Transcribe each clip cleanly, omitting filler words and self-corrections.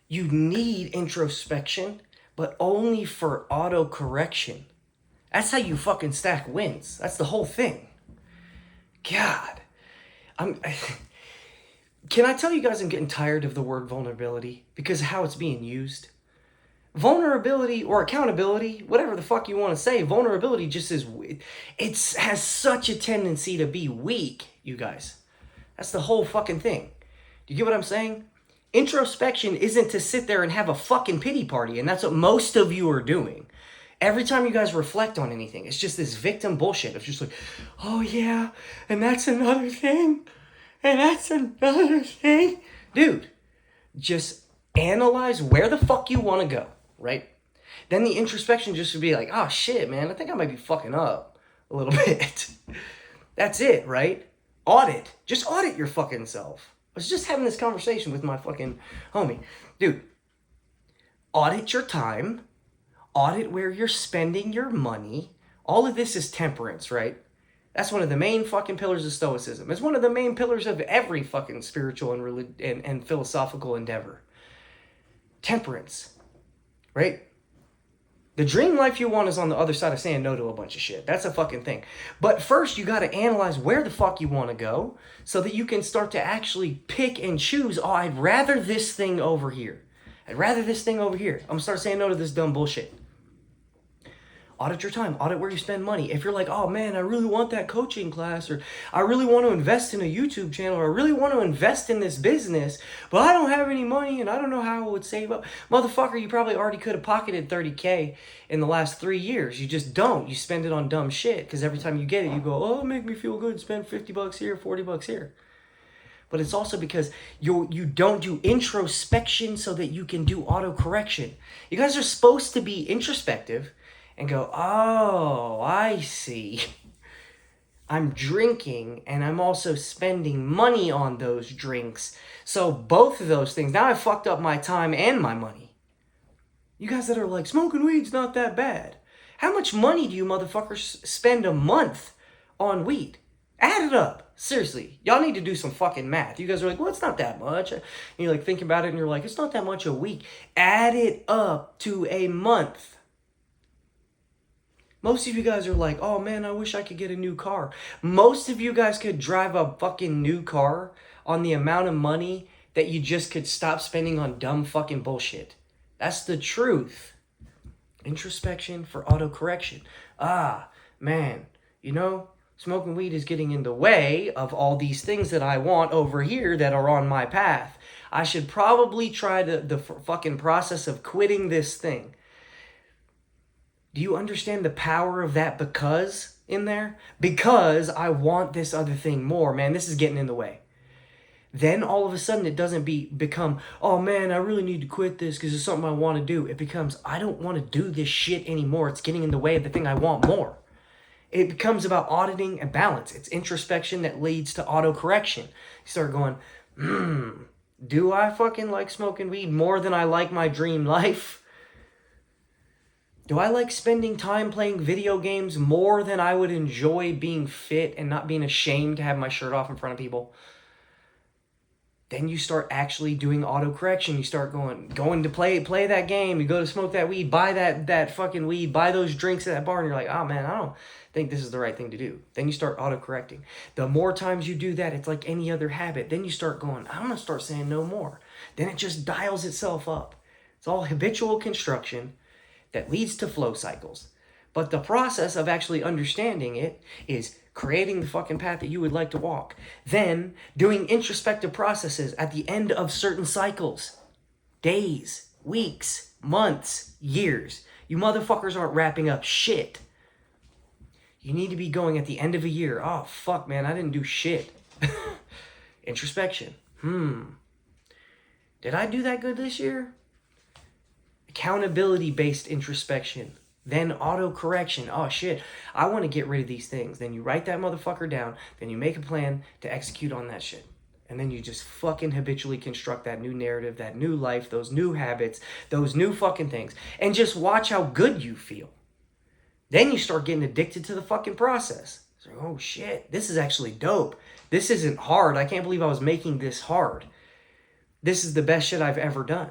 You need introspection, but only for auto-correction. That's how you fucking stack wins. That's the whole thing. God. Can I tell you guys I'm getting tired of the word vulnerability because of how it's being used? Vulnerability or accountability, whatever the fuck you want to say, vulnerability just is, has such a tendency to be weak, you guys. That's the whole fucking thing. Do you get what I'm saying? Introspection isn't to sit there and have a fucking pity party, and that's what most of you are doing. Every time you guys reflect on anything, it's just this victim bullshit. It's just like, oh yeah, and that's another thing, and that's another thing. Dude, just analyze where the fuck you want to go, right? Then the introspection just would be like, oh shit, man, I think I might be fucking up a little bit. That's it, right? Audit. Just audit your fucking self. I was just having this conversation with my fucking homie. Dude, audit your time. Audit where you're spending your money. All of this is temperance, right? That's one of the main fucking pillars of Stoicism. It's one of the main pillars of every fucking spiritual and philosophical endeavor. Temperance, right? The dream life you want is on the other side of saying no to a bunch of shit. That's a fucking thing. But first, you got to analyze where the fuck you want to go so that you can start to actually pick and choose. Oh, I'd rather this thing over here. I'd rather this thing over here. I'm going to start saying no to this dumb bullshit. Audit your time. Audit where you spend money. If you're like, oh man, I really want that coaching class, or I really want to invest in a YouTube channel, or I really want to invest in this business, but I don't have any money and I don't know how I would save up. Motherfucker, you probably already could have pocketed $30K in the last 3 years. You just don't. You spend it on dumb shit because every time you get it, you go, oh, make me feel good. Spend $50 here, $40 here. But it's also because you don't do introspection so that you can do autocorrection. You guys are supposed to be introspective and go, oh, I see. I'm drinking and I'm also spending money on those drinks. So both of those things, now I fucked up my time and my money. You guys that are like, smoking weed's not that bad. How much money do you motherfuckers spend a month on weed? Add it up. Seriously. Y'all need to do some fucking math. You guys are like, well, it's not that much. And you like think about it and you're like, it's not that much a week. Add it up to a month. Most of you guys are like, oh man, I wish I could get a new car. Most of you guys could drive a fucking new car on the amount of money that you just could stop spending on dumb fucking bullshit. That's the truth. Introspection for autocorrection. Ah, man, you know, smoking weed is getting in the way of all these things that I want over here that are on my path. I should probably try the fucking process of quitting this thing. Do you understand the power of that because in there? Because I want this other thing more, man. This is getting in the way. Then all of a sudden it doesn't become, oh man, I really need to quit this because it's something I want to do. It becomes, I don't want to do this shit anymore. It's getting in the way of the thing I want more. It becomes about auditing and balance. It's introspection that leads to autocorrection. You start going, do I fucking like smoking weed more than I like my dream life? Do I like spending time playing video games more than I would enjoy being fit and not being ashamed to have my shirt off in front of people? Then you start actually doing autocorrection. You start going to play that game. You go to smoke that weed, buy that fucking weed, buy those drinks at that bar, and you're like, oh man, I don't think this is the right thing to do. Then you start autocorrecting. The more times you do that, it's like any other habit. Then you start going, I'm going to start saying no more. Then it just dials itself up. It's all habitual construction that leads to flow cycles. But the process of actually understanding it is creating the fucking path that you would like to walk. Then doing introspective processes at the end of certain cycles. Days, weeks, months, years. You motherfuckers aren't wrapping up shit. You need to be going at the end of a year. Oh, fuck, man, I didn't do shit. Introspection. Did I do that good this year? Accountability-based introspection. Then auto-correction. Oh, shit. I want to get rid of these things. Then you write that motherfucker down. Then you make a plan to execute on that shit. And then you just fucking habitually construct that new narrative, that new life, those new habits, those new fucking things. And just watch how good you feel. Then you start getting addicted to the fucking process. So, oh, shit. This is actually dope. This isn't hard. I can't believe I was making this hard. This is the best shit I've ever done.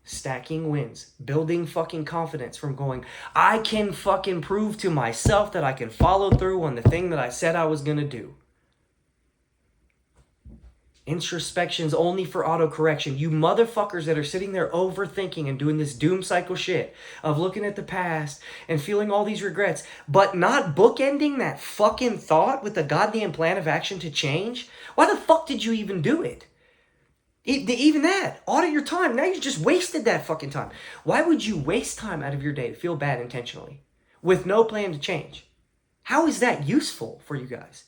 Stacking wins. Building fucking confidence from going, I can fucking prove to myself that I can follow through on the thing that I said I was going to do. Introspection's only for autocorrection. You motherfuckers that are sitting there overthinking and doing this doom cycle shit of looking at the past and feeling all these regrets, but not bookending that fucking thought with a goddamn plan of action to change. Why the fuck did you even do it? Even that, audit your time. Now you just wasted that fucking time. Why would you waste time out of your day to feel bad intentionally with no plan to change? How is that useful for you guys?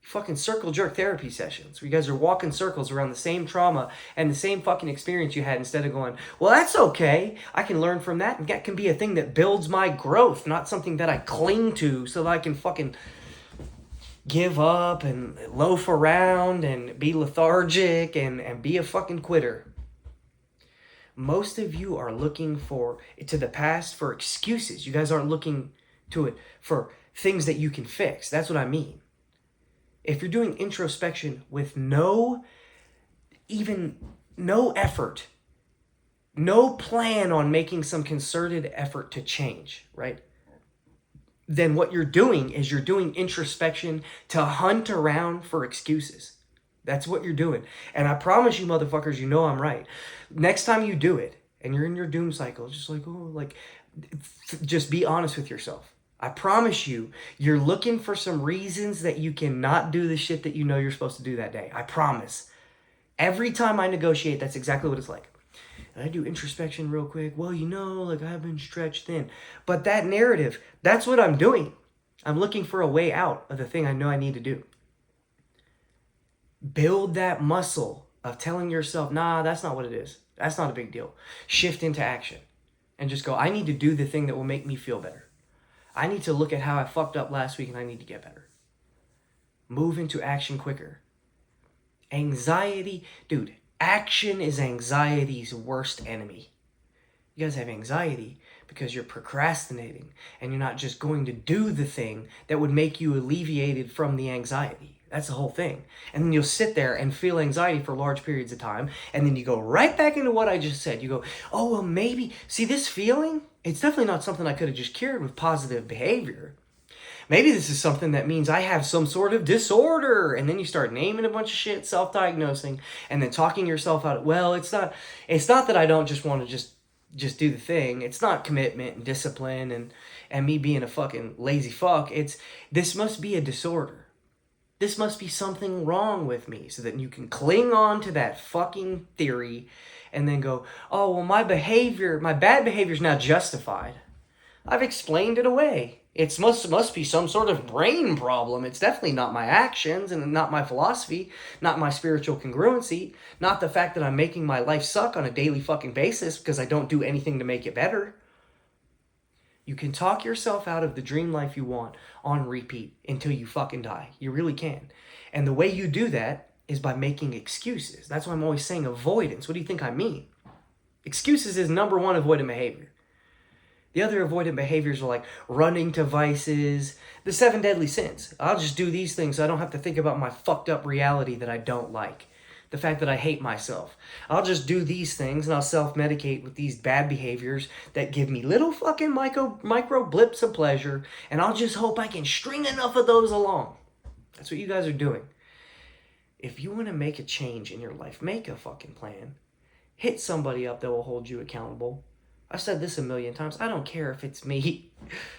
Fucking circle jerk therapy sessions where you guys are walking circles around the same trauma and the same fucking experience you had, instead of going, well, that's okay, I can learn from that, and that can be a thing that builds my growth, not something that I cling to so that I can fucking give up and loaf around and be lethargic and be a fucking quitter. Most of you are looking to the past for excuses. You guys aren't looking to it for things that you can fix. That's what I mean. If you're doing introspection with no effort, no plan on making some concerted effort to change, right? Then what you're doing is you're doing introspection to hunt around for excuses. That's what you're doing. And I promise you motherfuckers, you know I'm right. Next time you do it and you're in your doom cycle, just just be honest with yourself. I promise you, you're looking for some reasons that you cannot do the shit that you know you're supposed to do that day. I promise. Every time I negotiate, that's exactly what it's like. And I do introspection real quick. Well, I've been stretched thin. But that narrative, that's what I'm doing. I'm looking for a way out of the thing I know I need to do. Build that muscle of telling yourself, nah, that's not what it is. That's not a big deal. Shift into action and just go, I need to do the thing that will make me feel better. I need to look at how I fucked up last week and I need to get better. Move into action quicker. Anxiety, dude, action is anxiety's worst enemy. You guys have anxiety because you're procrastinating and you're not just going to do the thing that would make you alleviated from the anxiety. That's the whole thing. And then you'll sit there and feel anxiety for large periods of time. And then you go right back into what I just said. You go, oh, well, maybe, see this feeling? It's definitely not something I could have just cured with positive behavior. Maybe this is something that means I have some sort of disorder. And then you start naming a bunch of shit, self-diagnosing, and then talking yourself out. Well, it's not that I don't just want to just do the thing. It's not commitment and discipline and me being a fucking lazy fuck. This must be a disorder. This must be something wrong with me, so that you can cling on to that fucking theory and then go, oh, well, my bad behavior is now justified. I've explained it away. It must be some sort of brain problem. It's definitely not my actions and not my philosophy, not my spiritual congruency, not the fact that I'm making my life suck on a daily fucking basis because I don't do anything to make it better. You can talk yourself out of the dream life you want on repeat until you fucking die. You really can. And the way you do that is by making excuses. That's why I'm always saying avoidance. What do you think I mean? Excuses is number one avoidant behavior. The other avoidant behaviors are like running to vices, the 7 deadly sins. I'll just do these things so I don't have to think about my fucked up reality that I don't like. The fact that I hate myself. I'll just do these things and I'll self-medicate with these bad behaviors that give me little fucking micro blips of pleasure, and I'll just hope I can string enough of those along. That's what you guys are doing. If you want to make a change in your life, make a fucking plan. Hit somebody up that will hold you accountable. I've said this a million times. I don't care if it's me.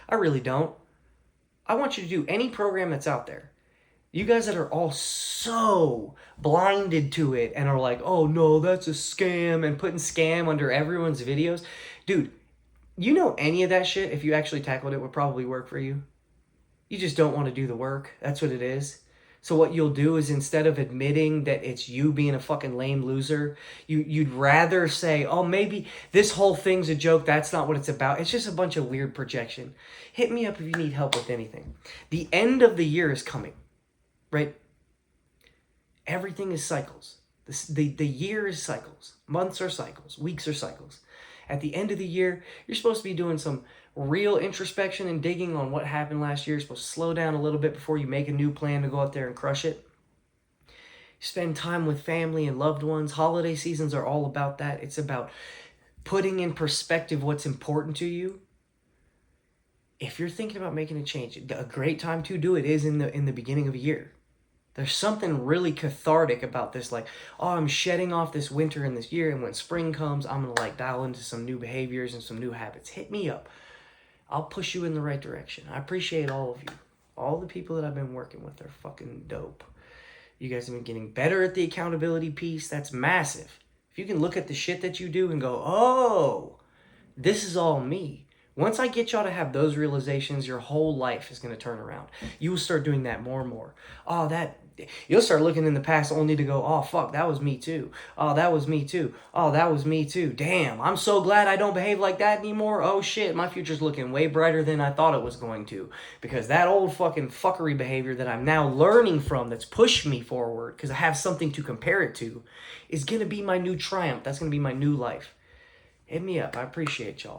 I really don't. I want you to do any program that's out there. You guys that are all so blinded to it and are like, oh no, that's a scam, and putting scam under everyone's videos. Dude, you know any of that shit, if you actually tackled it, would probably work for you. You just don't want to do the work. That's what it is. So what you'll do is, instead of admitting that it's you being a fucking lame loser, you'd rather say, oh, maybe this whole thing's a joke. That's not what it's about. It's just a bunch of weird projection. Hit me up if you need help with anything. The end of the year is coming. Right? Everything is cycles. The year is cycles. Months are cycles. Weeks are cycles. At the end of the year, you're supposed to be doing some real introspection and digging on what happened last year. You're supposed to slow down a little bit before you make a new plan to go out there and crush it. Spend time with family and loved ones. Holiday seasons are all about that. It's about putting in perspective what's important to you. If you're thinking about making a change, a great time to do it is in the beginning of a year. There's something really cathartic about this, like, oh, I'm shedding off this winter and this year, and when spring comes, I'm gonna like dial into some new behaviors and some new habits. Hit me up. I'll push you in the right direction. I appreciate all of you. All the people that I've been working with are fucking dope. You guys have been getting better at the accountability piece. That's massive. If you can look at the shit that you do and go, oh, this is all me. Once I get y'all to have those realizations, your whole life is going to turn around. You will start doing that more and more. Oh, you'll start looking in the past only to go, oh, fuck, that was me too. Oh, that was me too. Oh, that was me too. Damn, I'm so glad I don't behave like that anymore. Oh, shit, my future's looking way brighter than I thought it was going to. Because that old fucking fuckery behavior that I'm now learning from that's pushed me forward, because I have something to compare it to, is going to be my new triumph. That's going to be my new life. Hit me up. I appreciate y'all.